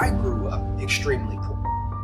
I grew up extremely poor.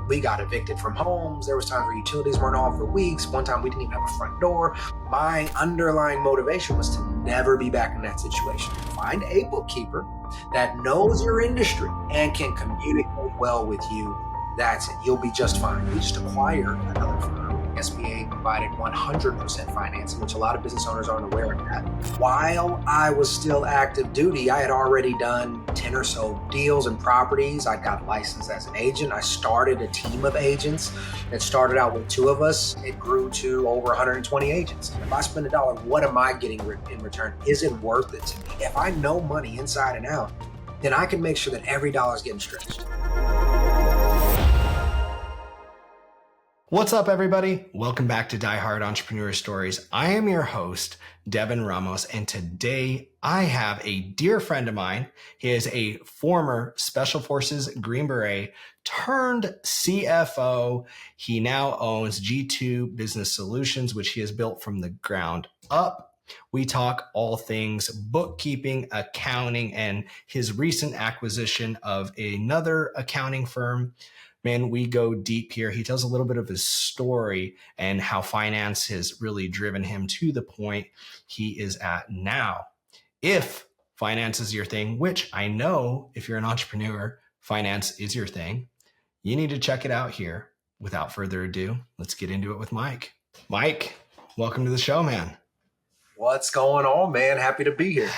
We got evicted from homes. There was times where utilities weren't on for weeks. One time we didn't even have a front door. My underlying motivation was to never be back in that situation. Find a bookkeeper that knows your industry and can communicate well with you. That's it. You'll be just fine. We just acquired another firm. SBA provided 100% financing, which a lot of business owners aren't aware of that. While I was still active duty, I had already done 10 or so deals and properties. I got licensed as an agent. I started a team of agents. It started out with 2 of us. It grew to over 120 agents. If I spend $1, what am I getting in return? Is it worth it to me? If I know money inside and out, then I can make sure that every dollar is getting stretched. What's up, everybody? Welcome back to Diehard Entrepreneur Stories. I am your host, Devin Ramos, and today I have a dear friend of mine. He is a former Special Forces Green Beret-turned-CFO. He now owns G2 Business Solutions, which he has built from the ground up. We talk all things bookkeeping, accounting, and his recent acquisition of another accounting firm. Man, we go deep here. He tells a little bit of his story and how finance has really driven him to the point he is at now. If finance is your thing, which I know if you're an entrepreneur, finance is your thing, you need to check it out here. Without further ado, let's get into it with Mike. Mike, welcome to the show, man. What's going on, man? Happy to be here.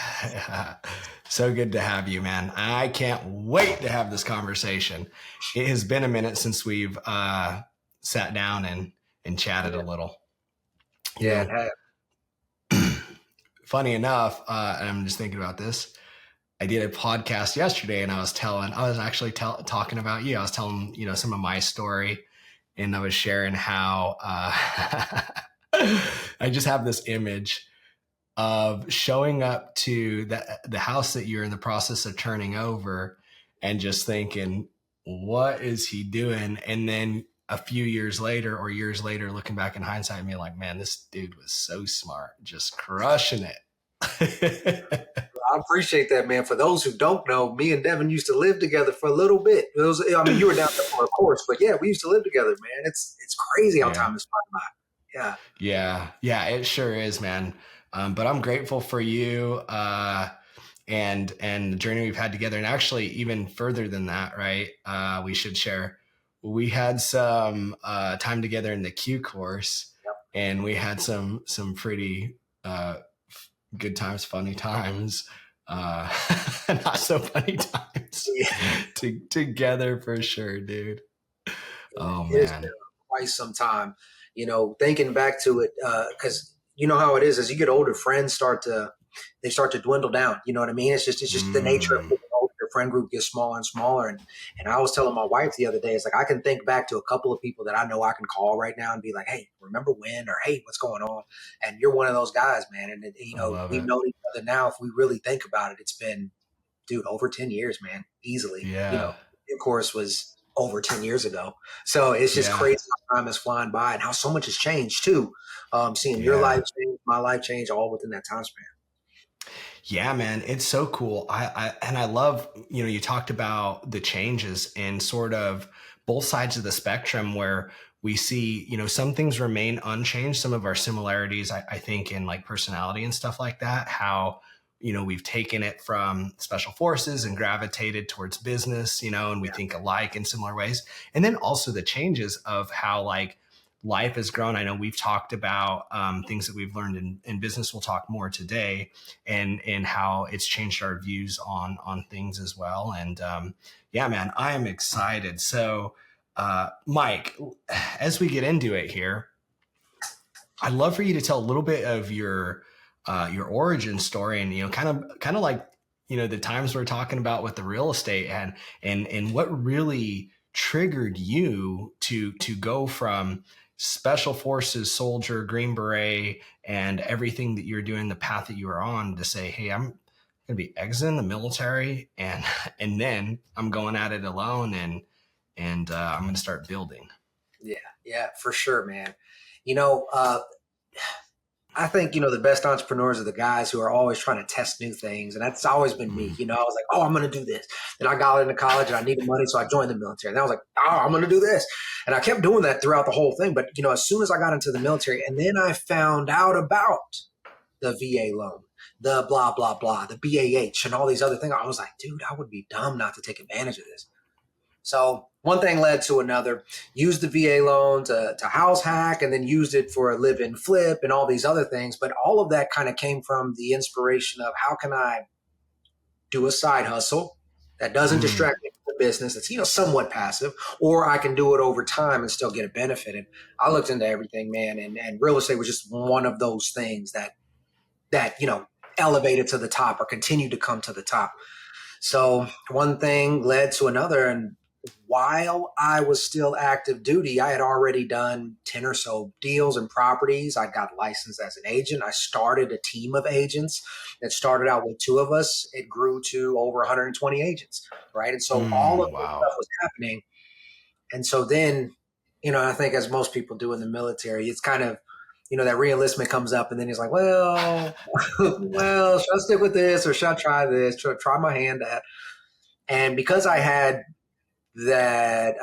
So good to have you, man. I can't wait to have this conversation. It has been a minute since we've sat down and chatted a little. Yeah. Funny enough, and I'm just thinking about this. I did a podcast yesterday, and I was actually talking about you. I was telling some of my story, and I was sharing how I just have this image of showing up to the house that you're in the process of turning over and just thinking, what is he doing? And then a few years later or years later, looking back in hindsight and being like, man, this dude was so smart, just crushing it. I appreciate that, man. For those who don't know, me and Devin used to live together for a little bit. You were down there for a course, but yeah, we used to live together, man. It's crazy how time has gone by. Yeah, it sure is, man. But I'm grateful for you and the journey we've had together. And actually, even further than that, right? We should share. We had some time together in the Q course, and we had some pretty good times, funny times, not so funny times together for sure, dude. Oh man, it's been quite some time. Thinking back to it, because you know how it is. As you get older, friends start to dwindle down. You know what I mean? It's just the nature of getting older. Your friend group gets smaller and smaller. And I was telling my wife the other day, it's like I can think back to a couple of people that I know I can call right now and be like, hey, remember when? Or hey, what's going on? And you're one of those guys, man. And we've known each other now. If we really think about it, it's been, dude, over 10 years, man, easily. Yeah. Of course, was over 10 years ago. So it's just crazy how time is flying by and how so much has changed too. Seeing your life change, my life change, all within that time span. Yeah, man, it's so cool. I love, you talked about the changes and sort of both sides of the spectrum where we see, some things remain unchanged. Some of our similarities, I think, in like personality and stuff like that, how, we've taken it from Special Forces and gravitated towards business, and we think alike in similar ways. And then also the changes of how like life has grown. I know we've talked about things that we've learned in business. We'll talk more today and how it's changed our views on things as well. And man, I am excited. So Mike, as we get into it here, I'd love for you to tell a little bit of your origin story and, kind of like, the times we're talking about with the real estate and what really triggered you to go from Special Forces soldier, Green Beret, and everything that you're doing, the path that you were on to say, hey, I'm going to be exiting the military and then I'm going at it alone and I'm going to start building. Yeah, for sure, man. I think, the best entrepreneurs are the guys who are always trying to test new things. And that's always been me. I was like, oh, I'm going to do this. Then I got into college and I needed money. So I joined the military. And I was like, oh, I'm going to do this. And I kept doing that throughout the whole thing. But, as soon as I got into the military and then I found out about the VA loan, the blah, blah, blah, the BAH and all these other things, I was like, dude, I would be dumb not to take advantage of this. So one thing led to another. Used the VA loan to house hack, and then used it for a live-in flip and all these other things. But all of that kind of came from the inspiration of how can I do a side hustle that doesn't distract me from the business, that's somewhat passive, or I can do it over time and still get a benefit. And I looked into everything, man, and real estate was just one of those things that elevated to the top or continued to come to the top. So one thing led to another, and while I was still active duty, I had already done 10 or so deals and properties. I got licensed as an agent. I started a team of agents that started out with 2 of us. It grew to over 120 agents, right? And so all of this stuff was happening. And so then, I think as most people do in the military, it's kind of, that reenlistment comes up, and then he's like, well, should I stick with this or should I try this? Should I try my hand at? And because I had that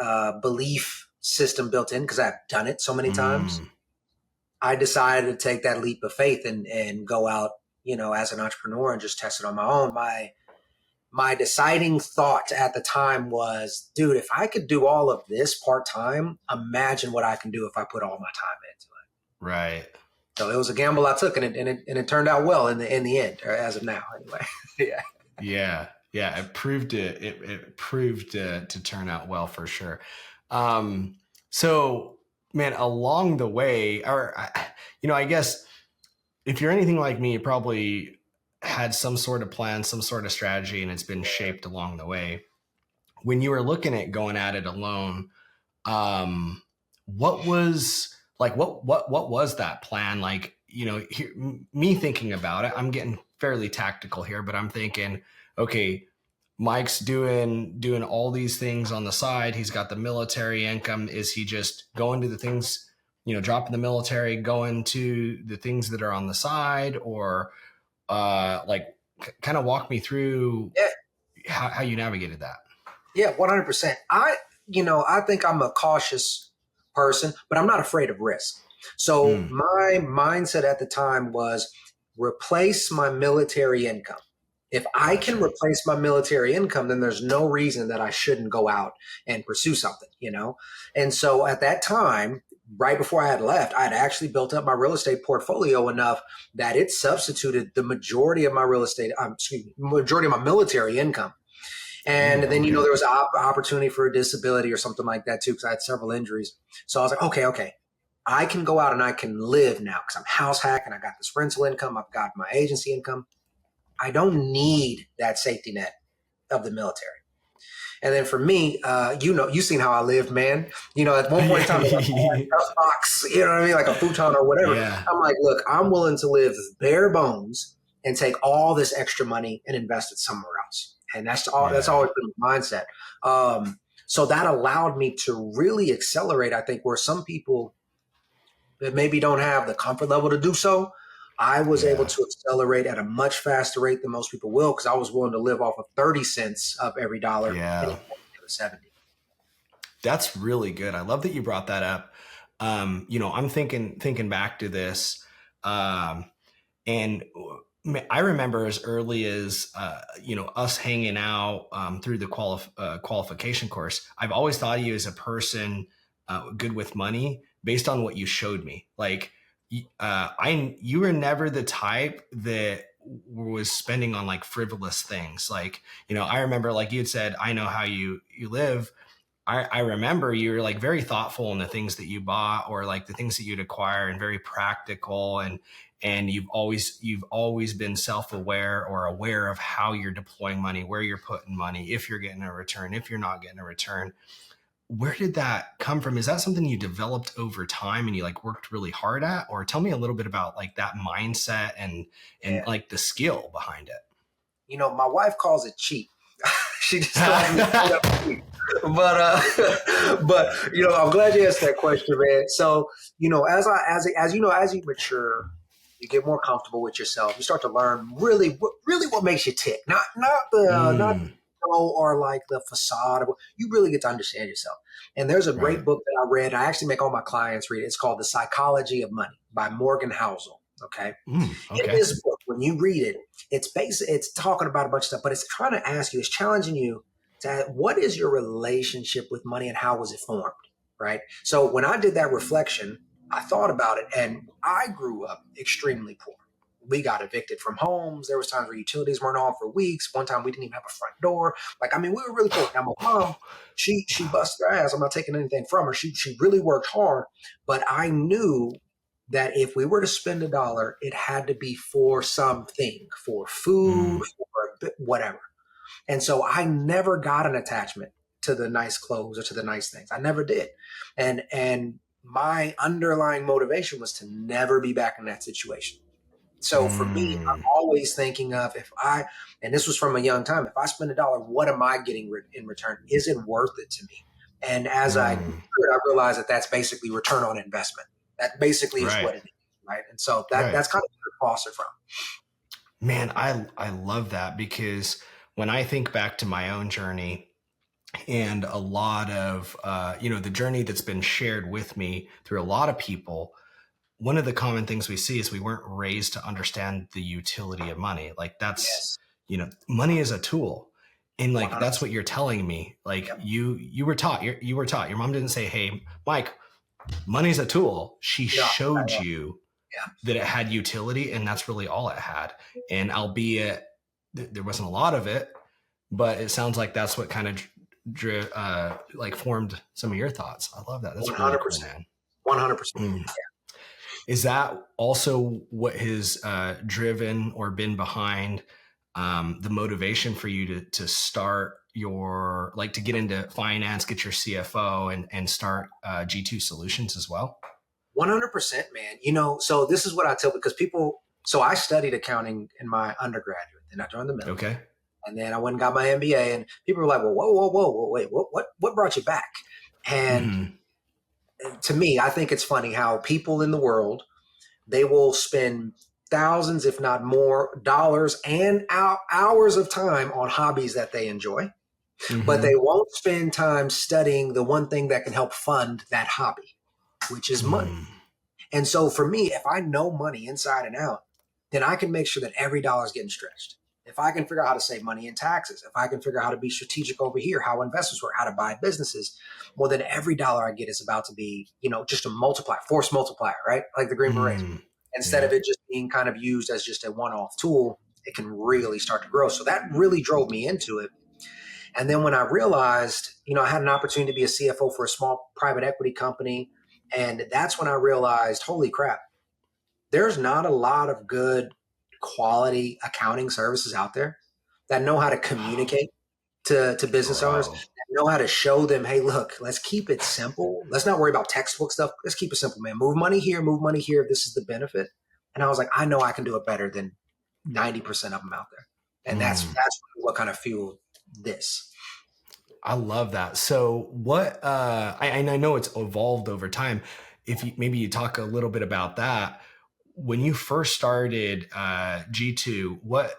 belief system built in, because I've done it so many times, I decided to take that leap of faith and go out, as an entrepreneur and just test it on my own. My deciding thought at the time was, dude, if I could do all of this part-time, imagine what I can do if I put all my time into it. Right. So it was a gamble I took, and it turned out well in the end, or as of now, anyway. Yeah. Yeah. It proved to turn out well for sure. So, man, along the way, or I guess if you're anything like me, you probably had some sort of plan, some sort of strategy, and it's been shaped along the way. When you were looking at going at it alone, what was that plan? Like, me thinking about it, I'm getting fairly tactical here, but I'm thinking, okay, Mike's doing all these things on the side. He's got the military income. Is he just going to the things, dropping the military, going to the things that are on the side, or kind of walk me through how you navigated that? Yeah, 100%. I think I'm a cautious person, but I'm not afraid of risk. So my mindset at the time was replace my military income. If I can replace my military income, then there's no reason that I shouldn't go out and pursue something, And so at that time, right before I had left, I had actually built up my real estate portfolio enough that it substituted the majority of my majority of my military income. And then, there was an opportunity for a disability or something like that too, because I had several injuries. So I was like, okay, I can go out and I can live now because I'm house hacking. I got this rental income. I've got my agency income. I don't need that safety net of the military. And then for me, you've seen how I lived, man. At one point in time, like a box, like a futon or whatever. Yeah. I'm like, look, I'm willing to live bare bones and take all this extra money and invest it somewhere else. And that's always been my mindset. So that allowed me to really accelerate, I think, where some people that maybe don't have the comfort level to do so. I was able to accelerate at a much faster rate than most people will, because I was willing to live off of 30 cents of every dollar. Yeah. 70. That's really good. I love that you brought that up. I'm thinking back to this, and I remember as early as, us hanging out through the qualification course. I've always thought of you as a person good with money based on what you showed me. Like, you were never the type that was spending on like frivolous things. Like, I remember, like you had said, I know how you live. I remember you were like very thoughtful in the things that you bought, or like the things that you'd acquire, and very practical. And you've always been self-aware or aware of how you're deploying money, where you're putting money, if you're getting a return, if you're not getting a return. Where did that come from? Is that something you developed over time and you like worked really hard at? Or tell me a little bit about like that mindset and like the skill behind it. My wife calls it cheap. She just calls me cheap. But I'm glad you asked that question, man. So, as you mature, you get more comfortable with yourself. You start to learn really what makes you tick, not or like the facade. You really get to understand yourself. And there's a great Right. book that I read. I actually make all my clients read it. It's called The Psychology of Money by Morgan Housel. Okay. In Okay. this book, when you read it, it's talking about a bunch of stuff, but it's trying to ask you, it's challenging you to what is your relationship with money and how was it formed? Right. So when I did that reflection, I thought about it, and I grew up extremely poor. We got evicted from homes. There was times where utilities weren't on for weeks. One time we didn't even have a front door. We were really poor. Now my mom, she busted her ass. I'm not taking anything from her. She really worked hard, but I knew that if we were to spend $1, it had to be for something, for food, for whatever. And so I never got an attachment to the nice clothes or to the nice things. I never did. And my underlying motivation was to never be back in that situation. So for me, I'm always thinking of and this was from a young time, if I spend $1, what am I getting in return? Is it worth it to me? And as I realized that that's basically return on investment. That basically is what it is, right? And so that's kind of where it fostered from. Man, I love that, because when I think back to my own journey and a lot of, the journey that's been shared with me through a lot of people, one of the common things we see is we weren't raised to understand the utility of money. Like that's, money is a tool. And like, 100%. That's what you're telling me. Like you were taught, you were taught. Your mom didn't say, hey, Mike, money's a tool. She showed you that it had utility, and that's really all it had. And albeit there wasn't a lot of it, but it sounds like that's what kind of formed some of your thoughts. I love that. That's 100%. Really cool, man. 100%. Is that also what has driven or been behind the motivation for you to start to get into finance, get your CFO, and start G2 Solutions as well? 100%, man. So this is what I tell, because so I studied accounting in my undergraduate, then I joined the military. Okay. And then I went and got my MBA, and people were like, well, whoa, wait, what brought you back? And to me, I think it's funny how people in the world, they will spend thousands, if not more, dollars and hours of time on hobbies that they enjoy, but they won't spend time studying the one thing that can help fund that hobby, which is money. And so for me, if I know money inside and out, then I can make sure that every dollar is getting stretched. If I can figure out how to save money in taxes, if I can figure out how to be strategic over here, how investors work, how to buy businesses, well, then every dollar I get is about to be, just a force multiplier, right? Like the Green Beret. Instead of it just being kind of used as just a one-off tool, it can really start to grow. So that really drove me into it. And then when I realized, I had an opportunity to be a CFO for a small private equity company. And that's when I realized, holy crap, there's not a lot of good quality accounting services out there that know how to communicate to business owners, that know how to show them, hey, look, let's keep it simple. Let's not worry about textbook stuff. Let's keep it simple, man. Move money here. This is the benefit. And I was like, I know I can do it better than 90% of them out there. And that's what kind of fueled this. I love that. So what, I know it's evolved over time. If maybe you talk a little bit about that, when you first started G2, what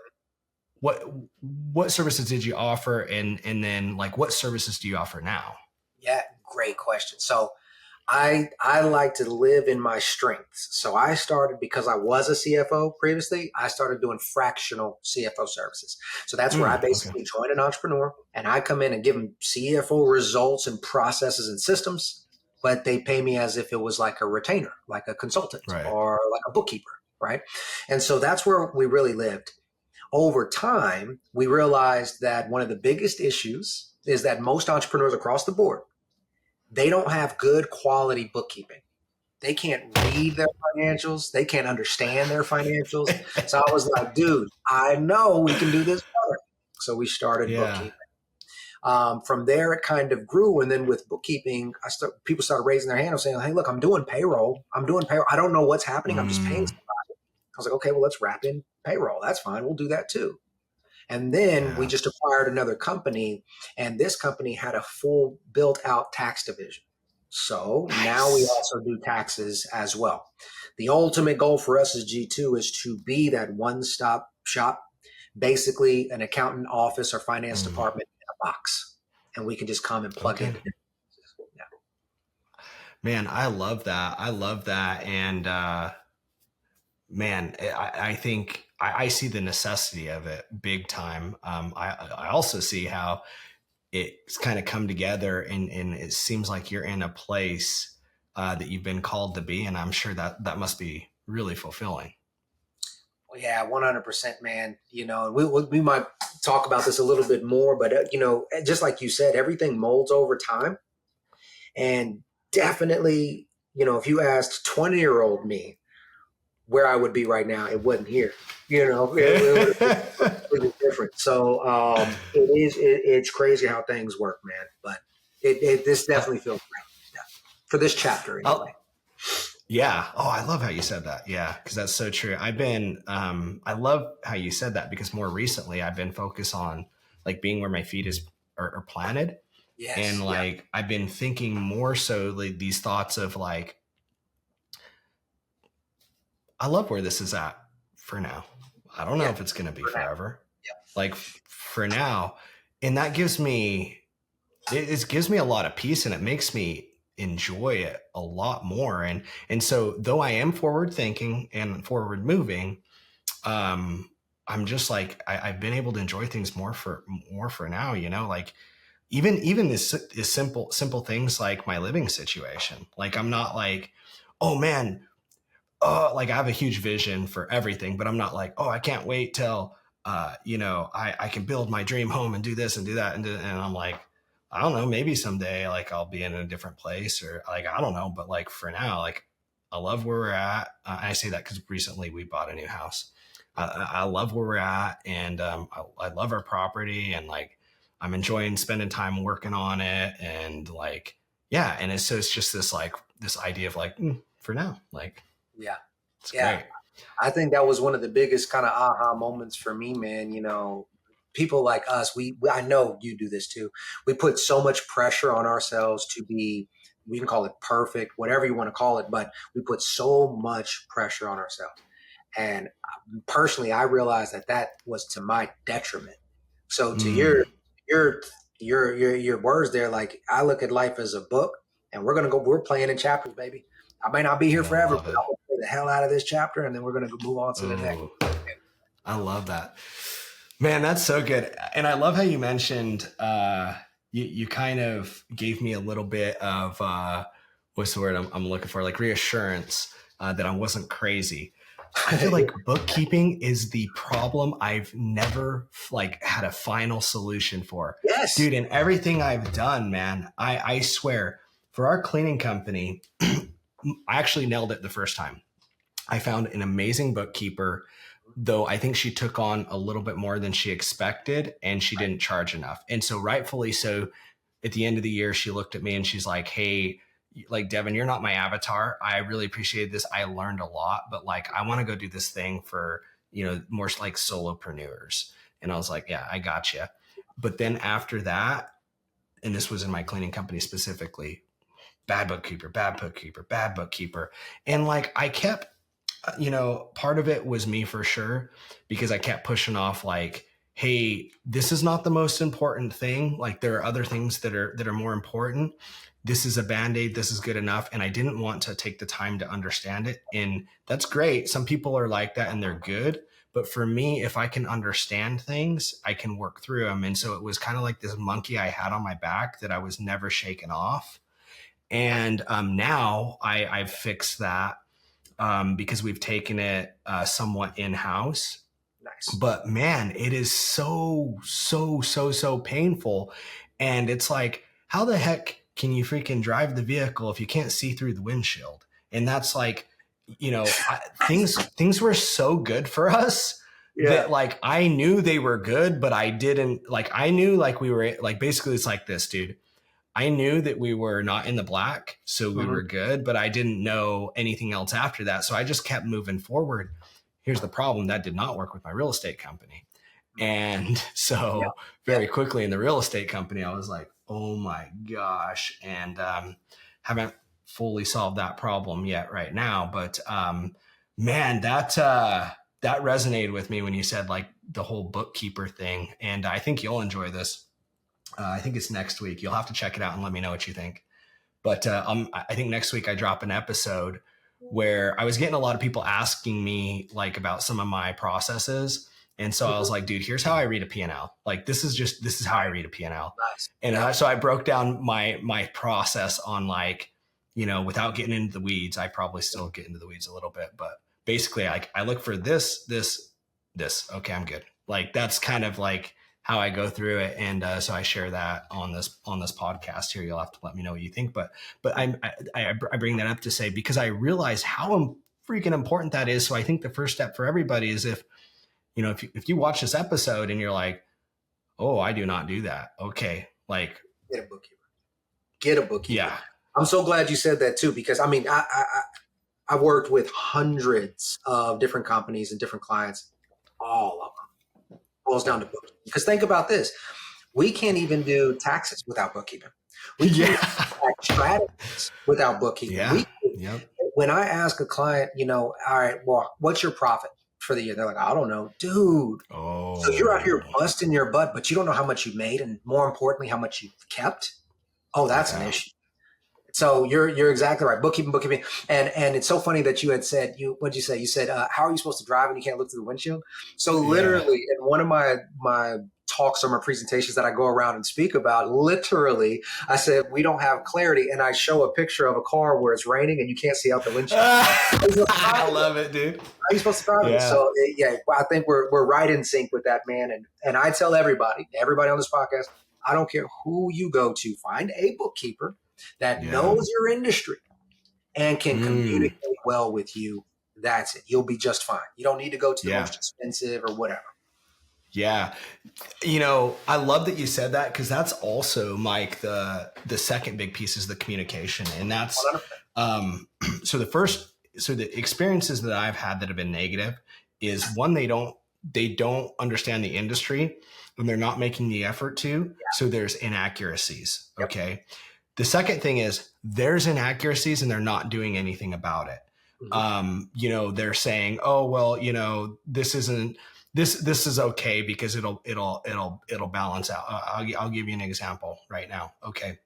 services did you offer? And then what services do you offer now? Yeah, great question. So I like to live in my strengths. So I started, because I was a CFO previously, I started doing fractional CFO services. So that's where I basically join an entrepreneur and I come in and give them CFO results and processes and systems, but they pay me as if it was like a retainer, like a consultant or like a bookkeeper, right? And so that's where we really lived. Over time, we realized that one of the biggest issues is that most entrepreneurs across the board, they don't have good quality bookkeeping. They can't read their financials. They can't understand their financials. So I was like, dude, I know we can do this better. So we started bookkeeping. From there, it kind of grew. And then with bookkeeping, people started raising their hand and saying, hey, look, I'm doing payroll. I don't know what's happening. I'm just paying somebody. I was like, okay, well, let's wrap in payroll. That's fine. We'll do that too. And then we just acquired another company, and this company had a full built out tax division. So now we Nice. also do taxes as well. The ultimate goal for us as G2 is to be that one-stop shop, basically an accountant office or finance Mm, department in a box, and we can just come and plug okay. in. Yeah. Man, I love that. I love that. And man, I think I see the necessity of it big time. I also see how it's kind of come together, and it seems like you're in a place that you've been called to be. And I'm sure that that must be really fulfilling. Well, yeah, 100%, man. And we might talk about this a little bit more, but just like you said, everything molds over time, and definitely, if you asked 20-year-old me where I would be right now, it wasn't here. It would have been completely different. So it's crazy how things work, man. But this I, definitely feels right. Yeah. For this chapter I, anyway. Yeah. Oh, I love how you said that. Yeah, because that's so true. I love how you said that because more recently I've been focused on like being where my feet are planted. And Yes. Yeah. like, I've been thinking more so like these thoughts of like, I love where this is at for now. I don't know Yeah. if it's going to be For now. forever. Yeah. Like for now. And that gives me, it gives me a lot of peace, and it makes me enjoy it a lot more. And so though I am forward thinking and forward moving, I'm just like I've been able to enjoy things more for now, like even this simple things like my living situation. Like I'm not like, oh man, like I have a huge vision for everything, but I'm not like, oh, I can't wait till I can build my dream home and do this and do that and I'm like, I don't know, maybe someday like I'll be in a different place or like I don't know, but like for now, like I love where we're at. I say that because recently we bought a new house. I love where we're at, and I love our property, and like I'm enjoying spending time working on it, and like yeah, and it's just this like this idea of like for now, like Yeah. it's Yeah. great. I think that was one of the biggest kind of aha moments for me, man. People like us, I know you do this too. We put so much pressure on ourselves to be, we can call it perfect, whatever you want to call it, but we put so much pressure on ourselves. And personally, I realized that was to my detriment. So to Mm, your your words there, like I look at life as a book, and we're playing in chapters, baby. I may not be here dude, I forever, love but it. I'm gonna play the hell out of this chapter, and then we're gonna move on to the next. Oh, I love that. Man, that's so good. And I love how you mentioned you kind of gave me a little bit of what's the word I'm looking for, like reassurance that I wasn't crazy. I feel like bookkeeping is the problem I've never like had a final solution for. Yes. Dude, and everything I've done, man, I swear, for our cleaning company, I actually nailed it the first time. I found an amazing bookkeeper, though I think she took on a little bit more than she expected and she didn't charge enough. And so rightfully so, at the end of the year, she looked at me and she's like, hey, like Devin, you're not my avatar. I really appreciate this. I learned a lot, but like I want to go do this thing for, more like solopreneurs. And I was like, yeah, I got you. But then after that, and this was in my cleaning company specifically, bad bookkeeper, bad bookkeeper, bad bookkeeper. And like I kept, part of it was me for sure, because I kept pushing off like, hey, this is not the most important thing. Like there are other things that are more important. This is a band-aid. This is good enough. And I didn't want to take the time to understand it. And that's great. Some people are like that and they're good. But for me, if I can understand things, I can work through them. And so it was kind of like this monkey I had on my back that I was never shaken off. And now I've fixed that because we've taken it somewhat in house. Nice. But man, it is so painful. And it's like, how the heck can you freaking drive the vehicle if you can't see through the windshield? And that's like, things were so good for us Yeah. that like I knew they were good, but I didn't like, I knew like we were like, basically it's like this, dude. I knew that we were not in the black, so we Mm-hmm. were good, but I didn't know anything else after that. So I just kept moving forward. Here's the problem: that did not work with my real estate company. And Yeah. so Yeah. very quickly in the real estate company, I was like, oh my gosh. And haven't fully solved that problem yet right now. But man, that resonated with me when you said like the whole bookkeeper thing. And I think you'll enjoy this. I think it's next week. You'll have to check it out and let me know what you think. But I think next week I drop an episode where I was getting a lot of people asking me like about some of my processes. And so I was like, dude, here's how I read a P&L. Like, this is how I read a P&L. Nice. And so I broke down my process on like, you know, without getting into the weeds. I probably still get into the weeds a little bit, but basically I look for this. Okay, I'm good. Like, that's kind of like how I go through it. And so I share that on this podcast here. You'll have to let me know what you think. But I bring that up to say, because I realize how freaking important that is. So I think the first step for everybody is if you watch this episode and you're like, oh, I do not do that. Okay. Like, get a bookkeeper. Yeah. I'm so glad you said that too, because I mean, I've worked with hundreds of different companies and different clients. All of them boils down to bookkeeping. Because think about this. We can't even do taxes without bookkeeping. We can't do strategies without bookkeeping. Yeah. When I ask a client, all right, well, what's your profit for the year? They're like, I don't know, dude. Oh. So you're out here busting your butt, but you don't know how much you made, and more importantly, how much you've kept. Oh, that's an issue. So you're exactly right. Bookkeeping. And it's so funny that you had said, what'd you say? You said, how are you supposed to drive when you can't look through the windshield? So literally in one of my talks or my presentations that I go around and speak about, literally, I said, we don't have clarity. And I show a picture of a car where it's raining and you can't see out the windshield. I love it, dude. How are you supposed to drive it? So I think we're right in sync with that, man. And I tell everybody on this podcast, I don't care who you go to, find a bookkeeper that knows your industry and can communicate well with you. That's it. You'll be just fine. You don't need to go to the most expensive or whatever. Yeah. I love that you said that, because that's also, Mike, the second big piece is the communication. And that's, so the experiences that I've had that have been negative is, one, they don't understand the industry and they're not making the effort to. So there's inaccuracies. Okay. The second thing is there's inaccuracies and they're not doing anything about it. They're saying, oh, well, this is okay because it'll balance out. I'll give you an example right now. Okay.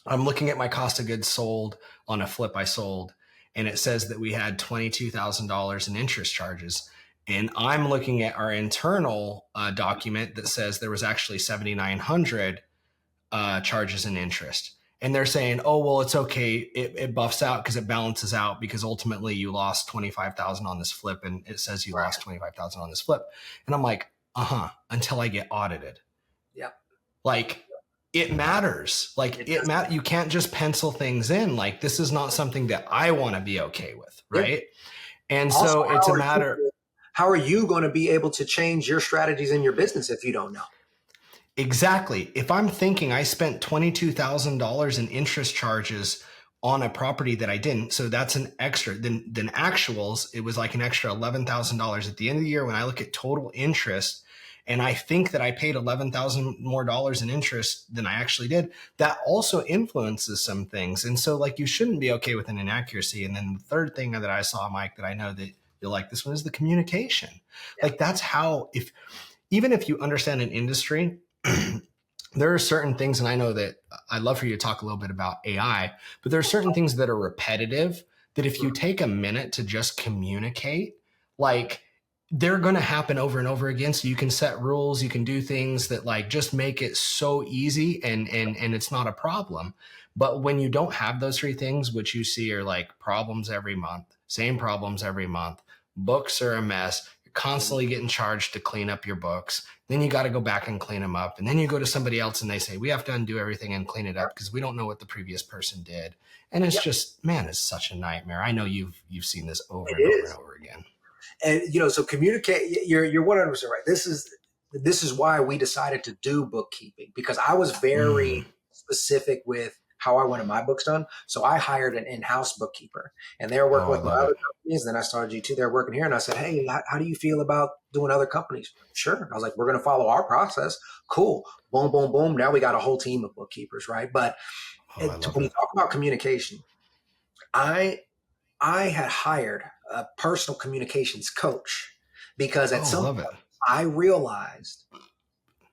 I'm looking at my cost of goods sold on a flip I sold, and it says that we had $22,000 in interest charges. And I'm looking at our internal document that says there was actually 7,900 charges in interest. And they're saying, oh, well, it's okay. It buffs out because it balances out, because ultimately you lost 25,000 on this flip. And it says you lost 25,000 on this flip. And I'm like, until I get audited. Yeah. Like, it matters. Like, you can't just pencil things in. Like, this is not something that I want to be okay with. Right. Yeah. And also, so it's a matter. How are you going to be able to change your strategies in your business if you don't know? Exactly. If I'm thinking I spent $22,000 in interest charges on a property that I didn't, so that's an extra, then actuals, it was like an extra $11,000 at the end of the year. When I look at total interest and I think that I paid $11,000 more in interest than I actually did, that also influences some things. And so, like, you shouldn't be okay with an inaccuracy. And then the third thing that I saw, Mike, that I know that you're like, this one is the communication. Yeah. Like, that's how, even if you understand an industry, there are certain things, and I know that I'd love for you to talk a little bit about AI, but there are certain things that are repetitive that if you take a minute to just communicate, like, they're going to happen over and over again. So you can set rules, you can do things that like just make it so easy and it's not a problem. But when you don't have those three things, which you see are like problems every month, same problems every month, books are a mess, you're constantly getting charged to clean up your books. Then you got to go back and clean them up. And then you go to somebody else and they say, we have to undo everything and clean it up because we don't know what the previous person did. And it's just, man, it's such a nightmare. I know you've seen this over and over again. And, so communicate, you're 100% right. This is why we decided to do bookkeeping, because I was very specific with how I wanted my books done. So I hired an in-house bookkeeper, and they were working with my other companies. Then I started G2. They're working here. And I said, hey, how do you feel about doing other companies? Sure. I was like, we're going to follow our process. Cool. Boom, boom, boom. Now we got a whole team of bookkeepers, right? But Oh, I love when you it. talk about communication, I had hired a personal communications coach because at Oh, some love it. point I realized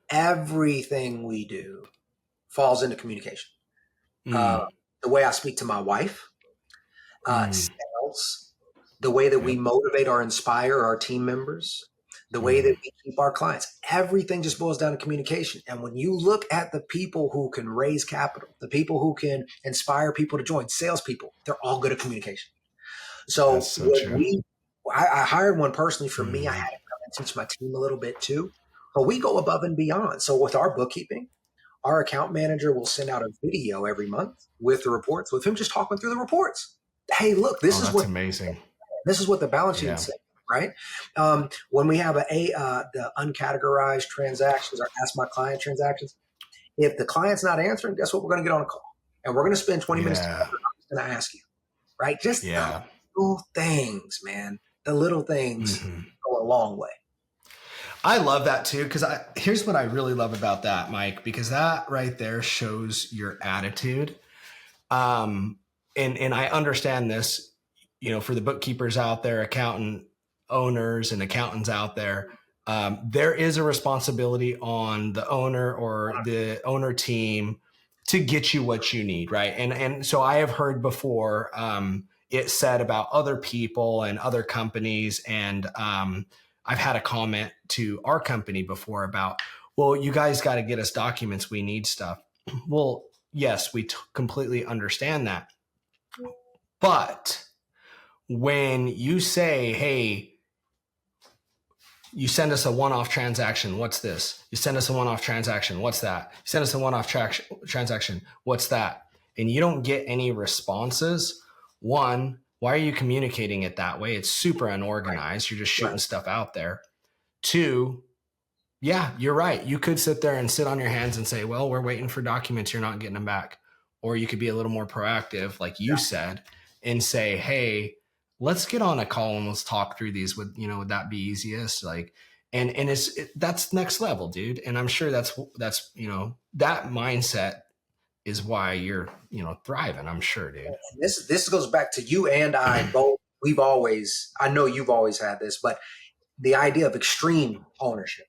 everything we do falls into communication. Uh, Mm, the way I speak to my wife, mm, sales, the way that we yep. motivate or inspire our team members, the way that Mm, we keep our clients, everything just boils down to communication. And when you look at the people who can raise capital, the people who can inspire people to join, salespeople, they're all good at communication. that's So so when true. I hired one personally for me. I had Mm, to come and teach my team a little bit too. But we go above and beyond. So with our bookkeeping, our account manager will send out a video every month with the reports, with him just talking through the reports. Hey, look, oh, that's amazing. this is what the balance sheet Yeah. said, right? When we have the uncategorized transactions or ask my client transactions, if the client's not answering, guess what? We're going to get on a call and we're going to spend 20 minutes together. Yeah. I'm just going to ask you, right? Just the Yeah. little things, man. The little things Hmm. go a long way. I love that too, because here's what I really love about that, Mike, because that right there shows your attitude. Um, and I understand this, for the bookkeepers out there, accountant owners and accountants out there, there is a responsibility on the owner or the owner team to get you what you need, right? And so I have heard before it said about other people and other companies, and I've had a comment to our company before about, well, you guys got to get us documents. We need stuff. Well, yes, we completely understand that. But when you say, hey, you send us a one-off transaction, what's this? You send us a one-off transaction, what's that? You send us a one-off transaction, what's that? And you don't get any responses. One, why are you communicating it that way? It's super unorganized. You're just shooting Right. stuff out there. Two, yeah, you're right. You could sit there and sit on your hands and say, well, we're waiting for documents. You're not getting them back. Or you could be a little more proactive, like you said, and say, hey, let's get on a call and let's talk through these. Would that be easiest? Like, and that's next level, dude. And I'm sure that's, that mindset is why you're, thriving. I'm sure, dude. And this goes back to you and I both. I know you've always had this, but the idea of extreme ownership.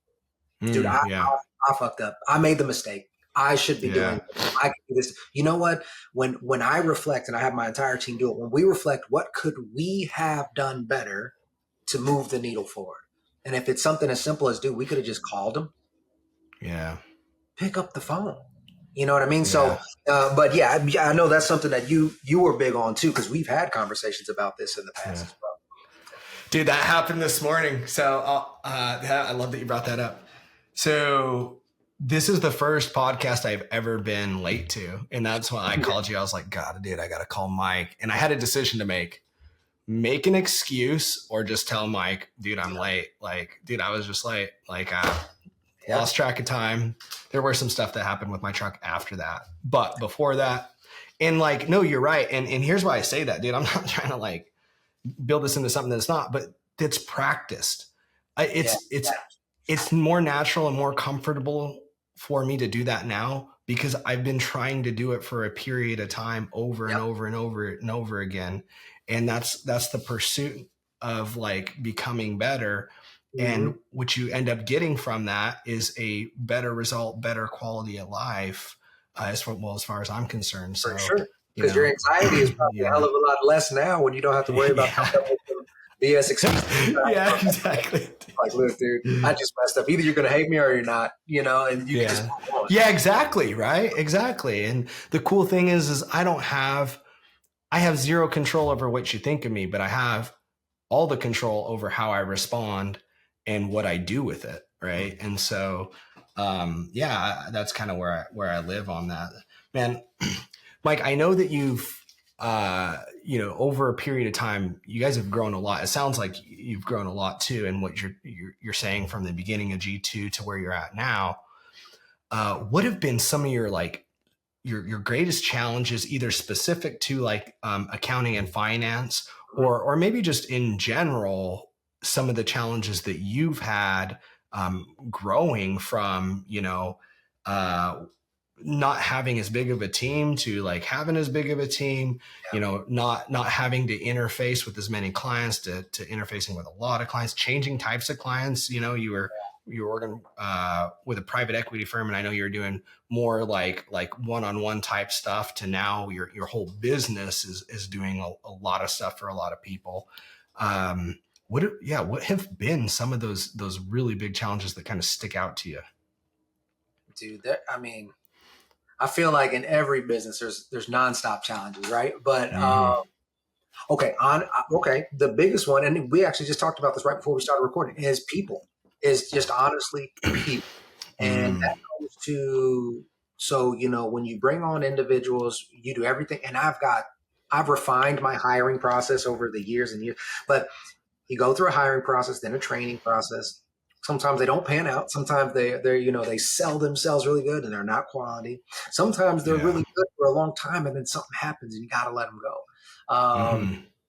Dude, Yeah. I fucked up. I made the mistake. I should be doing this. I can do this. You know what? When I reflect, and I have my entire team do it, when we reflect, what could we have done better to move the needle forward? And if it's something as simple as, dude, we could have just called them. Yeah. Pick up the phone. You know what I mean? Yeah. So, but yeah, I know that's something that you were big on too, because we've had conversations about this in the past as well. Dude, that happened this morning. So I love that you brought that up. So this is the first podcast I've ever been late to. And that's why I called you. I was like, God, dude, I got to call Mike. And I had a decision to make an excuse or just tell Mike, dude, I'm late. Like, dude, I was just late. Like, lost track of time. There were some stuff that happened with my truck after that. But before that, and like, no, you're right. And here's why I say that, dude. I'm not trying to like build this into something that's not, but it's practiced. It's more natural and more comfortable for me to do that now because I've been trying to do it for a period of time over and over and over and over again. And that's the pursuit of like becoming better. Mm-hmm. And what you end up getting from that is a better result, better quality of life, as far as I'm concerned. For So, sure. Because your anxiety is probably a hell of a lot less now when you don't have to worry about BS excuses. Yeah, exactly. Like, look, dude, I just messed up. Either you're going to hate me or you're not, and you can just move on. Yeah, exactly. Right. Exactly. And the cool thing is I have zero control over what you think of me, but I have all the control over how I respond and what I do with it. Right. And so, that's kind of where I live on that, man. Mike, I know that you've, over a period of time, you guys have grown a lot. It sounds like you've grown a lot too. And what you're saying from the beginning of G2 to where you're at now, what have been some of your, like your greatest challenges, either specific to like, accounting and finance or maybe just in general, some of the challenges that you've had, growing from, not having as big of a team to like having as big of a team, you know, not having to interface with as many clients to interfacing with a lot of clients, changing types of clients. You know, you were working with a private equity firm, and I know you're doing more like one-on-one type stuff, to now your whole business is doing a lot of stuff for a lot of people. What have been some of those really big challenges that kind of stick out to you? Dude, I feel like in every business there's nonstop challenges, right? But okay, the biggest one, and we actually just talked about this right before we started recording, is people. Is just honestly people, and that goes to, so you know, when you bring on individuals, you do everything, and I've refined my hiring process over the years and years, but you go through a hiring process, then a training process. Sometimes they don't pan out. Sometimes they're you know, they sell themselves really good and they're not quality. Sometimes they're really good for a long time and then something happens and you got to let them go.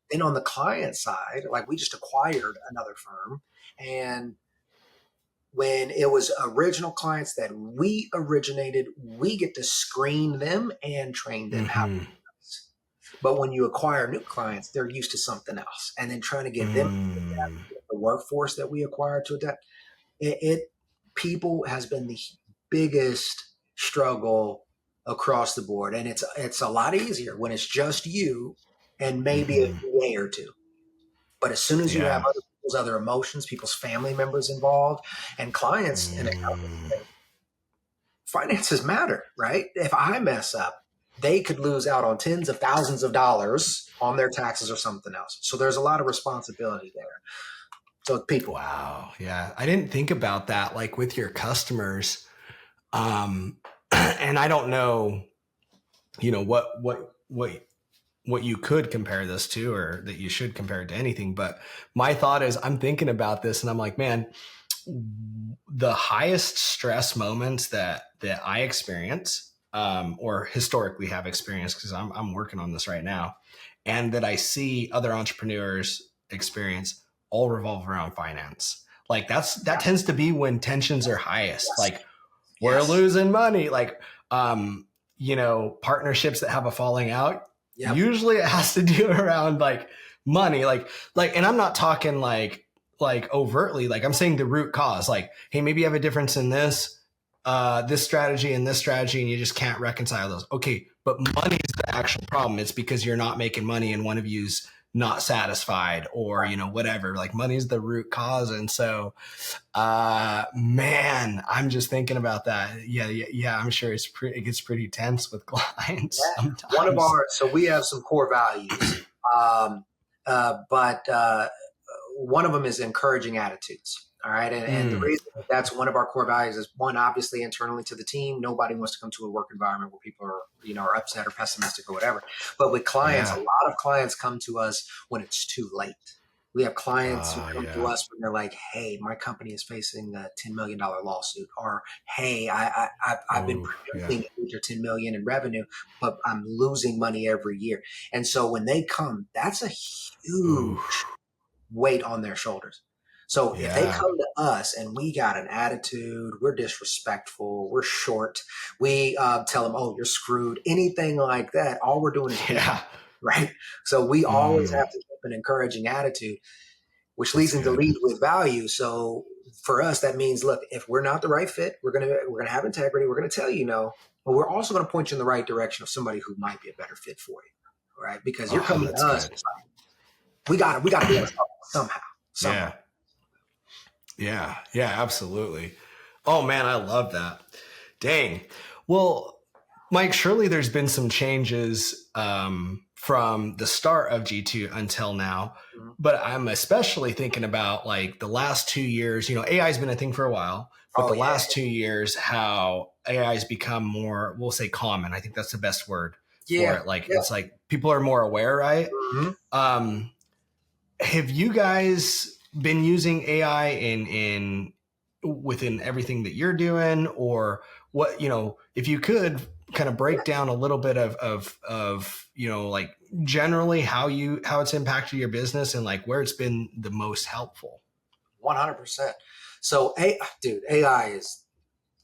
Then on the client side, like we just acquired another firm, and when it was original clients that we originated, we get to screen them and train them how to do this. But when you acquire new clients, they're used to something else, and then trying to get them to adapt to the workforce that we acquired to adapt. People has been the biggest struggle across the board, and it's a lot easier when it's just you and maybe a VA or two. But as soon as you have other people's other emotions, people's family members involved, and clients and accountants, finances matter, right? If I mess up, they could lose out on tens of thousands of dollars on their taxes or something else. So there's a lot of responsibility there. So people. Wow. Yeah. I didn't think about that, like with your customers. And I don't know, you know, what you could compare this to, or that you should compare it to anything. But my thought is, I'm thinking about this and I'm like, man, the highest stress moments that I experience, or historically have experienced, because I'm working on this right now, and that I see other entrepreneurs experience, all revolve around finance. Like that tends to be when tensions are highest. Like we're losing money. Like, you know, partnerships that have a falling out, usually it has to do around like money, like, and I'm not talking like overtly, like I'm saying the root cause, like, hey, maybe you have a difference in this strategy and this strategy, and you just can't reconcile those. Okay. But money is the actual problem. It's because you're not making money and one of you's not satisfied, or, you know, whatever, like money's the root cause. And so, man, I'm just thinking about that. Yeah. I'm sure it gets pretty tense with clients sometimes. So we have some core values, but one of them is encouraging attitudes. All right. And the reason that's one of our core values is, one, obviously internally to the team, nobody wants to come to a work environment where people are, you know, are upset or pessimistic or whatever. But with clients, a lot of clients come to us when it's too late. We have clients who come to us when they're like, hey, my company is facing a $10 million lawsuit, or, hey, I've been producing 8 or 10 million in revenue, but I'm losing money every year. And so when they come, that's a huge weight on their shoulders. So if they come to us and we got an attitude, we're disrespectful, we're short, we tell them, oh, you're screwed, anything like that, all we're doing is right? So we always have to keep an encouraging attitude, which leads them to lead with value. So for us, that means, look, if we're not the right fit, we're gonna have integrity. We're gonna tell you no, but we're also gonna point you in the right direction of somebody who might be a better fit for you, right? Because you're coming to us, we got to do it somehow. Yeah, absolutely. Oh man, I love that. Dang. Well, Mike, surely there's been some changes from the start of G2 until now, but I'm especially thinking about like the last 2 years. You know, AI has been a thing for a while, but the last 2 years, how AI has become more, we'll say, common. I think that's the best word for it. Like it's like people are more aware, right? Have you guys been using AI in within everything that you're doing, or what, you know, if you could kind of break down a little bit of, you know, like generally how it's impacted your business and like where it's been the most helpful? 100%. So, AI is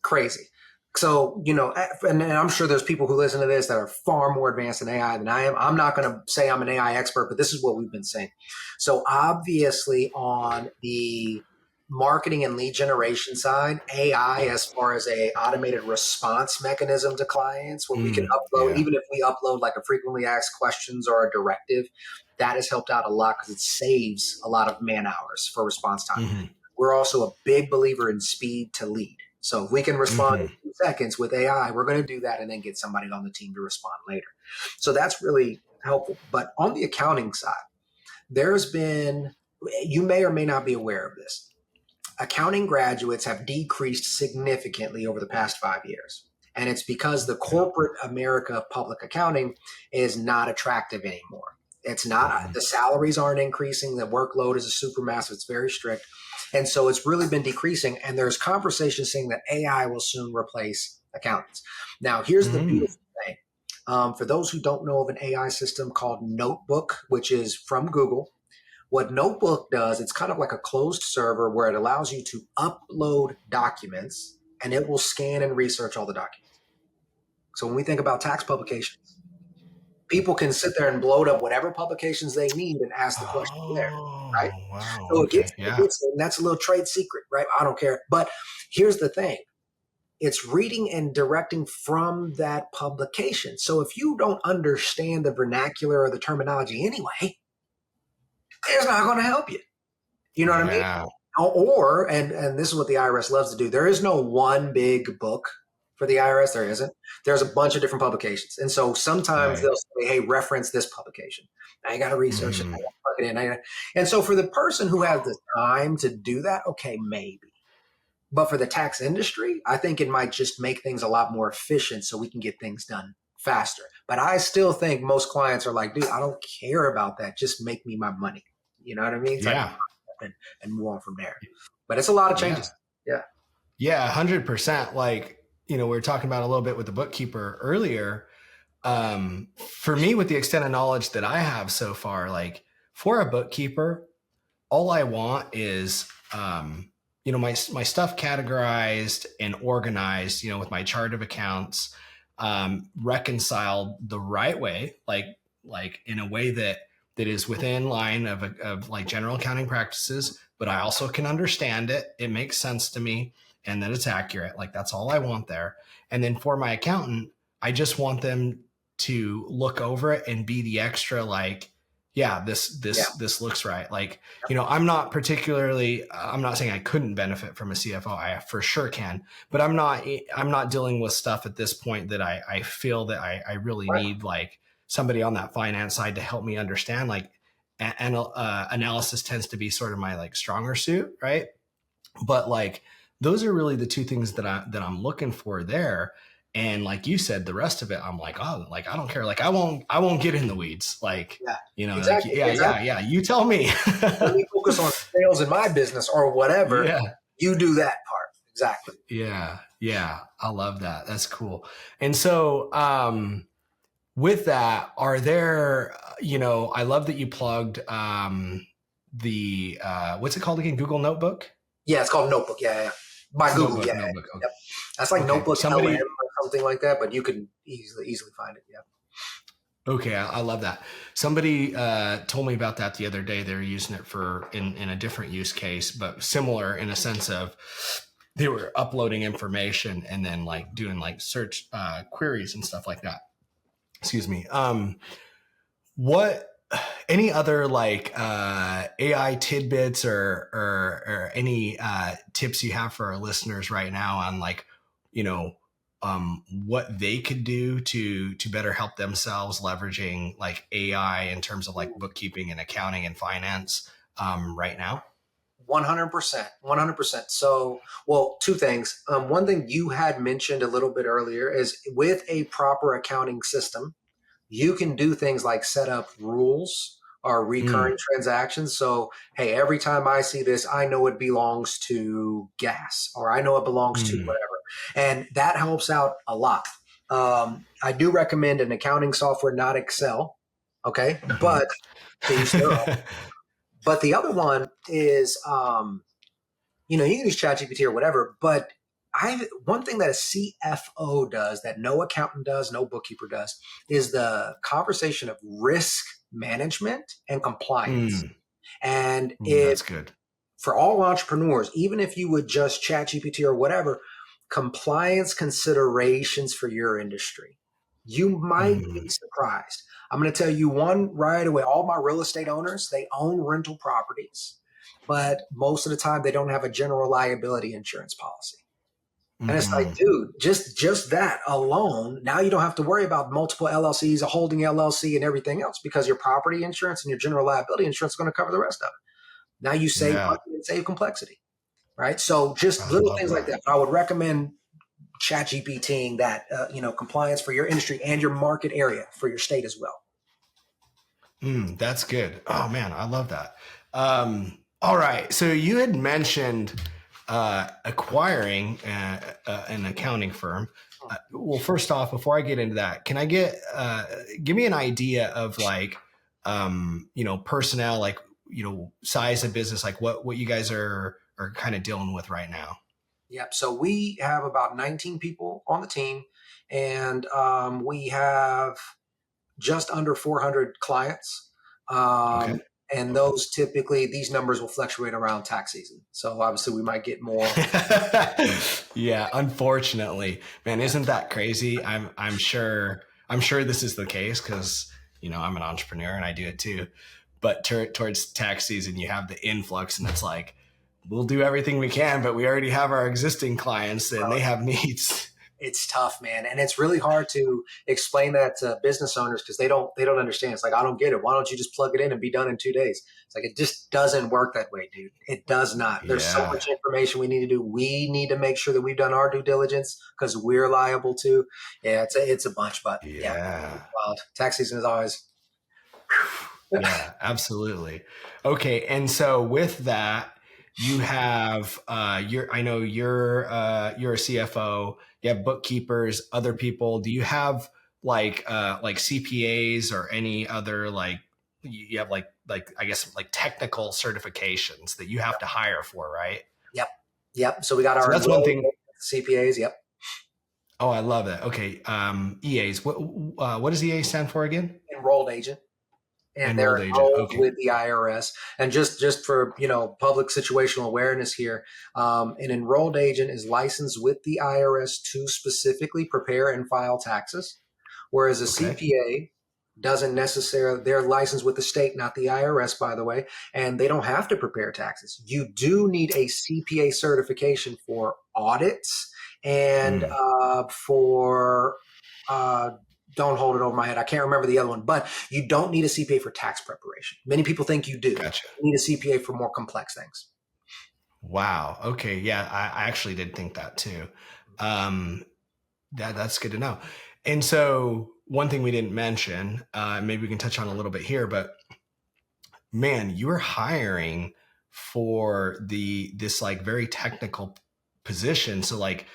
crazy. So, and I'm sure there's people who listen to this that are far more advanced in AI than I am. I'm not going to say I'm an AI expert, but this is what we've been saying. So obviously on the marketing and lead generation side, AI, as far as a automated response mechanism to clients, where we can upload, Yeah. even if we upload like a frequently asked questions or a directive, that has helped out a lot because it saves a lot of man hours for response time. Mm-hmm. We're also a big believer in speed to lead. So if we can respond Mm-hmm. in 2 seconds with AI, we're going to do that and then get somebody on the team to respond later. So that's really helpful. But on the accounting side, there's been, you may or may not be aware of this. Accounting graduates have decreased significantly over the past 5 years. And it's because the corporate America of public accounting is not attractive anymore. It's not, the salaries aren't increasing. The workload is a super massive. It's very strict. And so it's really been decreasing. And there's conversation saying that AI will soon replace accountants. Now, here's the beautiful thing. For those who don't know of an AI system called Notebook, which is from Google, what Notebook does, it's kind of like a closed server where it allows you to upload documents and it will scan and research all the documents. So when we think about tax publications, people can sit there and load up whatever publications they need and ask the question there, right? Wow. So Okay. it gets, and that's a little trade secret, right? I don't care. But here's the thing. It's reading and directing from that publication. So if you don't understand the vernacular or the terminology anyway, it's not going to help you. You know what I mean? Or, and this is what the IRS loves to do. There is no one big book for the IRS. There isn't. There's a bunch of different publications. And so sometimes they'll say, hey, reference this publication. Now you got to research it. I gotta plug it in. And so for the person who has the time to do that, okay, maybe. But for the tax industry, I think it might just make things a lot more efficient so we can get things done faster. But I still think most clients are like, dude, I don't care about that. Just make me my money. You know what I mean? And move on from there. But it's a lot of changes. Yeah, 100%. Like, we were talking about a little bit with the bookkeeper earlier. For me, with the extent of knowledge that I have so far, like for a bookkeeper, all I want is, my stuff categorized and organized, with my chart of accounts, reconciled the right way, like in a way that is within line of like general accounting practices, but I also can understand it. It makes sense to me and that it's accurate. Like that's all I want there. And then for my accountant, I just want them to look over it and be the extra, like, yeah, this looks right. Like, I'm not saying I couldn't benefit from a CFO. I for sure can, but I'm not dealing with stuff at this point that I feel that I really need like somebody on that finance side to help me understand. Like, analysis tends to be sort of my like stronger suit, right? But like those are really the two things that I'm looking for there. And like you said, the rest of it, I'm like, oh, like I don't care. Like I won't get in the weeds. Like, exactly. Yeah. You tell me. Let me focus on sales in my business or whatever. Yeah. You do that part. Exactly. Yeah. I love that. That's cool. And so, with that, are there, I love that you plugged the what's it called again? Google Notebook? Yeah, it's called Notebook. Yeah. By Google. Notebook. Okay. Yep. That's like Notebook LM or something like that, but you can easily find it. Yeah. Okay, I love that. Somebody told me about that the other day. They're using it in a different use case, but similar in a sense of they were uploading information and then like doing like search queries and stuff like that. Excuse me. What any other like AI tidbits or any tips you have for our listeners right now on like, what they could do to better help themselves leveraging like AI in terms of like bookkeeping and accounting and finance right now? 100%. So, well, two things. One thing you had mentioned a little bit earlier is with a proper accounting system, you can do things like set up rules or recurring transactions. So, hey, every time I see this, I know it belongs to gas or I know it belongs to whatever. And that helps out a lot. I do recommend an accounting software, not Excel. Okay. But but the other one is, you can use ChatGPT or whatever, but one thing that a CFO does that no accountant does, no bookkeeper does, is the conversation of risk management and compliance. And That's good. for all entrepreneurs, even if you would just chat GPT or whatever, compliance considerations for your industry, you might be surprised. I'm going to tell you one right away. All my real estate owners, they own rental properties, but most of the time they don't have a general liability insurance policy. And it's like, dude, just that alone, now you don't have to worry about multiple LLCs, a holding LLC and everything else, because your property insurance and your general liability insurance is going to cover the rest of it. Now you save money and save complexity, right? So just little things like that. I would recommend ChatGPTing that, compliance for your industry and your market area for your state as well. That's good. Oh man, I love that. All right. So you had mentioned acquiring an accounting firm. Well, first off, before I get into that, can I give me an idea of like, personnel, like, size of business, like what you guys are kind of dealing with right now? Yep. So we have about 19 people on the team, and we have just under 400 clients. Okay. And those typically, these numbers will fluctuate around tax season. So obviously we might get more. Yeah, unfortunately, man, isn't that crazy? I'm sure this is the case because, I'm an entrepreneur and I do it too. But towards tax season, you have the influx and it's like, we'll do everything we can, but we already have our existing clients and they have needs. It's tough, man. And it's really hard to explain that to business owners because they don't understand. It's like, I don't get it. Why don't you just plug it in and be done in 2 days? It's like, it just doesn't work that way, dude. It does not. There's so much information we need to do. We need to make sure that we've done our due diligence because we're liable to. Yeah, it's a bunch, but yeah. Wild. Tax season is always. Yeah, absolutely. Okay. And so with that, you have, I know you're a CFO, you have bookkeepers, other people. Do you have like CPAs or any other, like you have like, I guess like technical certifications that you have to hire for, right? Yep. So we got our, that's one thing. CPAs. Yep. Oh, I love that. Okay. EAs. What does EA stand for again? Enrolled agent. And they're enrolled with the IRS. And just for, public situational awareness here, an enrolled agent is licensed with the IRS to specifically prepare and file taxes, whereas a CPA doesn't necessarily, they're licensed with the state, not the IRS, by the way, and they don't have to prepare taxes. You do need a CPA certification for audits and for don't hold it over my head. I can't remember the other one, but you don't need a CPA for tax preparation. Many people think you do. Gotcha. You need a CPA for more complex things. Wow. Okay. Yeah, I actually did think that too. That's good to know. And so one thing we didn't mention, maybe we can touch on a little bit here, but man, you were hiring for this like very technical position. So like,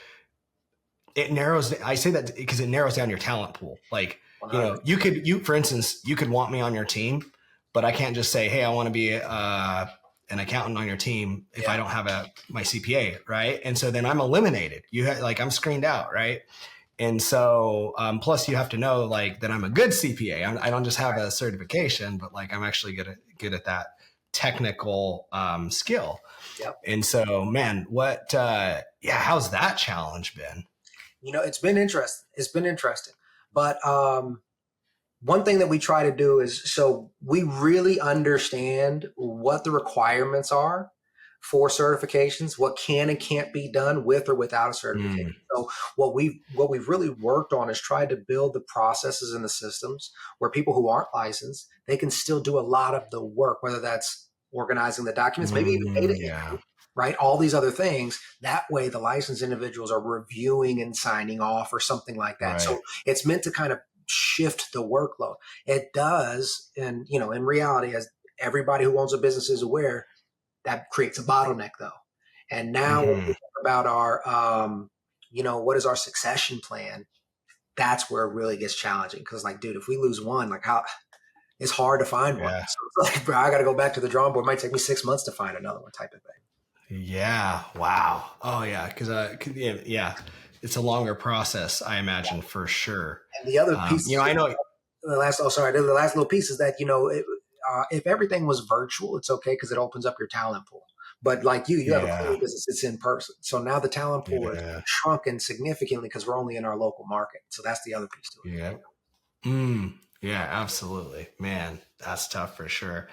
it narrows. I say that because it narrows down your talent pool. Like, for instance, you could want me on your team, but I can't just say, hey, I want to be an accountant on your team if I don't have my CPA, right? And so then I'm eliminated. I'm screened out, right? And so, plus you have to know like that I'm a good CPA. I don't just have a certification, but like I'm actually good at that technical skill. Yep. And so, man, how's that challenge been? It's been interesting. But one thing that we try to do is, so we really understand what the requirements are for certifications, what can and can't be done with or without a certification. So what we've really worked on is try to build the processes and the systems where people who aren't licensed, they can still do a lot of the work, whether that's organizing the documents, maybe even data entry, right? All these other things. That way the licensed individuals are reviewing and signing off or something like that. Right. So it's meant to kind of shift the workload. It does. And, in reality, as everybody who owns a business is aware, that creates a bottleneck though. And now when we talk about our, what is our succession plan? That's where it really gets challenging. Cause like, dude, if we lose one, like it's hard to find one. So it's like, bro, I got to go back to the drawing board. It might take me 6 months to find another one type of thing. Yeah. Wow. Oh yeah. Cause, yeah, it's a longer process, I imagine, for sure. And the other piece, I know. the last little piece is that, if everything was virtual, it's okay because it opens up your talent pool. But like you have a Yeah. cleaning business, it's in person. So now the talent pool is Yeah. shrunken significantly because we're only in our local market. So that's the other piece to it. Yeah. Yeah, absolutely. Man, that's tough for sure.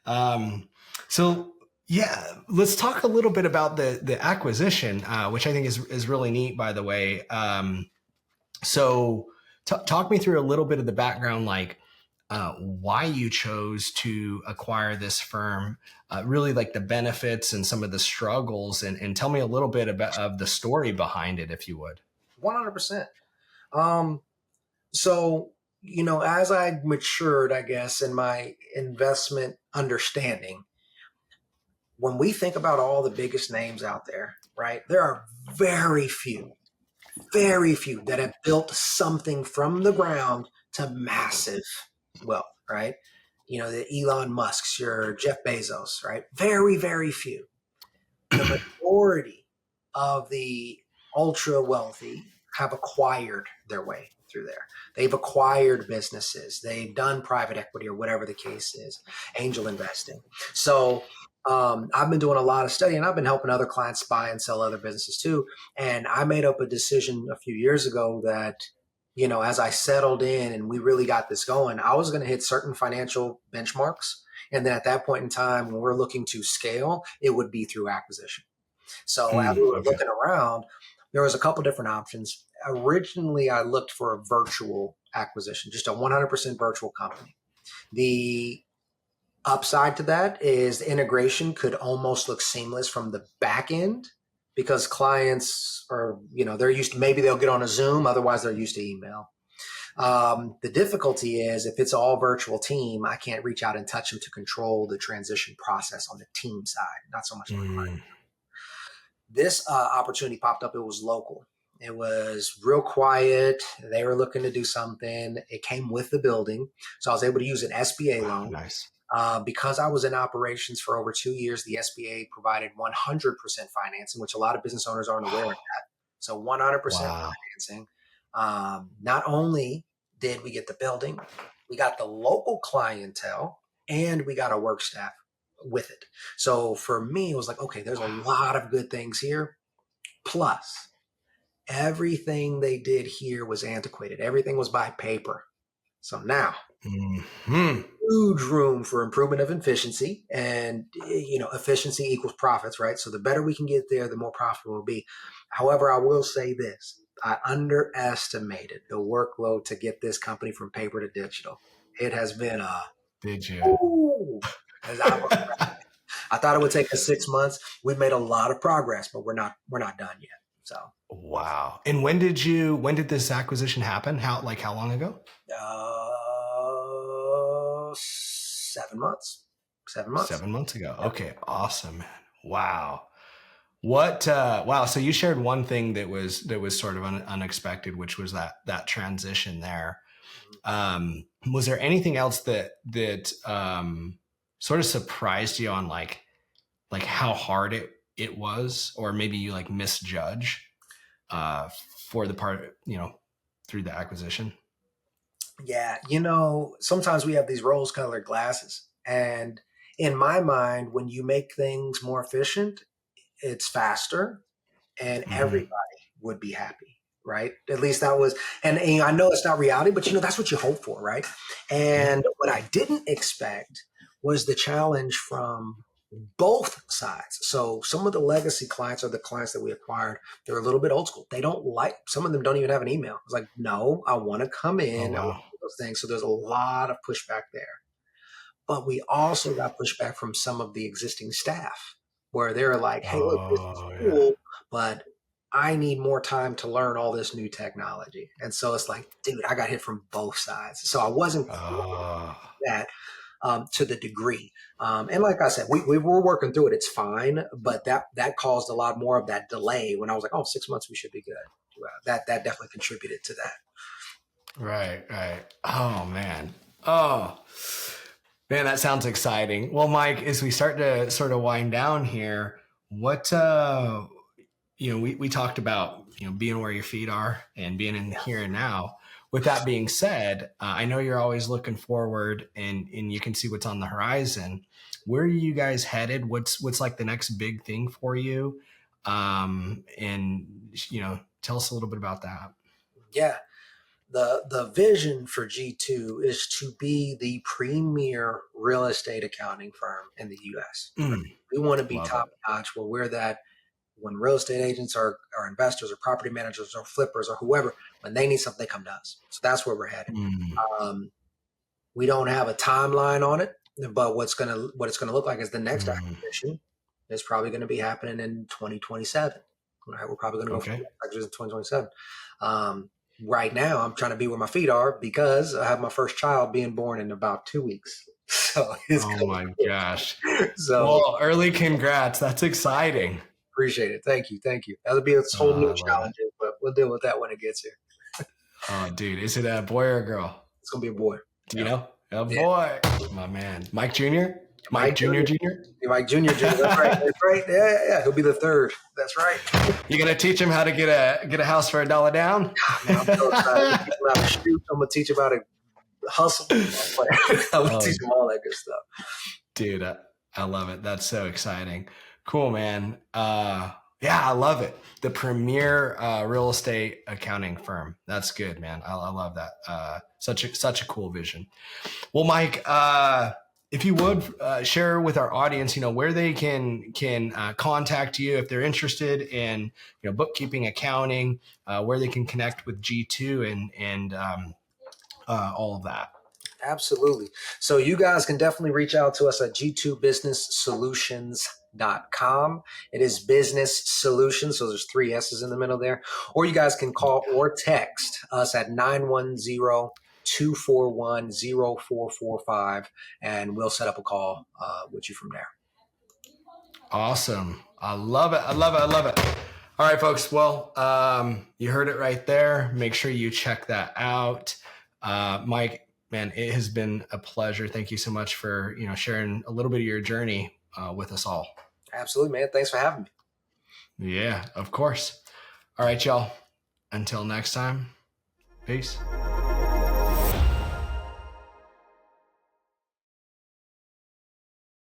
Um, so yeah, let's talk a little bit about the acquisition, which I think is really neat, by the way. So talk me through a little bit of the background, like why you chose to acquire this firm, really like the benefits and some of the struggles, and tell me a little bit about of the story behind it, if you would. 100%. Um, so, as I matured, I guess, in my investment understanding, when we think about all the biggest names out there, right, there are very few that have built something from the ground to massive wealth, right? The Elon Musks, your Jeff Bezos, right? Very, very few. The majority of the ultra wealthy have acquired their way through there. They've acquired businesses, they've done private equity or whatever the case is, angel investing. So I've been doing a lot of study and I've been helping other clients buy and sell other businesses too. And I made up a decision a few years ago that, as I settled in and we really got this going, I was going to hit certain financial benchmarks. And then at that point in time, when we're looking to scale, it would be through acquisition. So as we were Okay. looking around, there was a couple different options. Originally, I looked for a virtual acquisition, just a 100% virtual company. The upside to that is the integration could almost look seamless from the back end because clients are, they're used to, maybe they'll get on a Zoom, otherwise they're used to email. The difficulty is if it's all virtual team, I can't reach out and touch them to control the transition process on the team side, not so much on the client. This opportunity popped up. It was local. It was real quiet. They were looking to do something. It came with the building. So I was able to use an SBA loan. Nice. Because I was in operations for over 2 years, the SBA provided 100% financing, which a lot of business owners aren't aware of that. So 100% Wow. financing. Not only did we get the building, we got the local clientele and we got a work staff with it. So for me, it was like, okay, there's a lot of good things here. Plus, everything they did here was antiquated. Everything was by paper. So now, huge room for improvement of efficiency, and efficiency equals profits, right? So the better we can get there, the more profitable we'll be. However, I will say this: I underestimated the workload to get this company from paper to digital. It has been Did you? I thought it would take us 6 months. We've made a lot of progress, but we're not done yet. So Wow. And when did this acquisition happen? How long ago? 7 months. 7 months. 7 months ago. Okay. Awesome, man. Wow. Wow. So you shared one thing that was sort of unexpected, which was that transition there. Was there anything else that sort of surprised you on like how hard it was, or maybe you like misjudge for the part, through the acquisition? Yeah. Sometimes we have these rose colored glasses. And in my mind, when you make things more efficient, it's faster and everybody would be happy. Right. At least that was, and I know it's not reality, but that's what you hope for. Right. And what I didn't expect was the challenge from both sides. So some of the legacy clients are the clients that we acquired. They're a little bit old school. They don't like, some of them don't even have an email. It's like, no, I want to come in. Oh, I want wow. to do those things. So there's a lot of pushback there. But we also got pushback from some of the existing staff where they're like, hey, look, this is cool, but I need more time to learn all this new technology. And so it's like, dude, I got hit from both sides. So I wasn't that to the degree. And like I said, we were working through it. It's fine. But that caused a lot more of that delay when I was like, 6 months, we should be good. That definitely contributed to that. Right. Oh, man. Oh, man, that sounds exciting. Well, Mike, as we start to sort of wind down here, What, we talked about, being where your feet are and being in the here and now. With that being said, I know you're always looking forward and you can see what's on the horizon. Where are you guys headed? What's like the next big thing for you? Tell us a little bit about that. Yeah. The vision for G2 is to be the premier real estate accounting firm in the US. We want to be top notch where we're that when real estate agents or investors or property managers or flippers or whoever, when they need something, they come to us. So that's where we're headed. We don't have a timeline on it, but what it's going to look like is the next acquisition is probably going to be happening in 2027. Right? We're probably going to go for acquisition in 2027. Right now, I'm trying to be where my feet are because I have my first child being born in about 2 weeks. So oh my gosh! So well, early congrats. That's exciting. Appreciate it. Thank you. That'll be a whole new challenge, but we'll deal with that when it gets here. Oh, dude, is it a boy or a girl? It's gonna be a boy. Do you know? A boy, my man, Mike Jr. Mike Jr. Mike Jr. That's right. That's right. Yeah. He'll be the third. That's right. You gonna teach him how to get a house for $1 down? Man, I'm so excited. Teach him how to shoot. I'm gonna teach him how to hustle. I'm gonna teach him all that good stuff. Dude, I love it. That's so exciting. Cool, man. Yeah, I love it. The premier real estate accounting firm. That's good, man. I love that. Such a cool vision. Well, Mike, if you would share with our audience, where they can contact you if they're interested in bookkeeping, accounting, where they can connect with G2 and all of that. Absolutely. So you guys can definitely reach out to us at g2businesssolutions.com. It is business solutions. So there's 3 S's in the middle there. Or you guys can call or text us at 910-241-0445, and we'll set up a call with you from there. Awesome. I love it. All right, folks. Well, you heard it right there. Make sure you check that out. Mike, man, it has been a pleasure. Thank you so much for, sharing a little bit of your journey with us all. Absolutely, man. Thanks for having me. Yeah, of course. All right, y'all. Until next time, peace.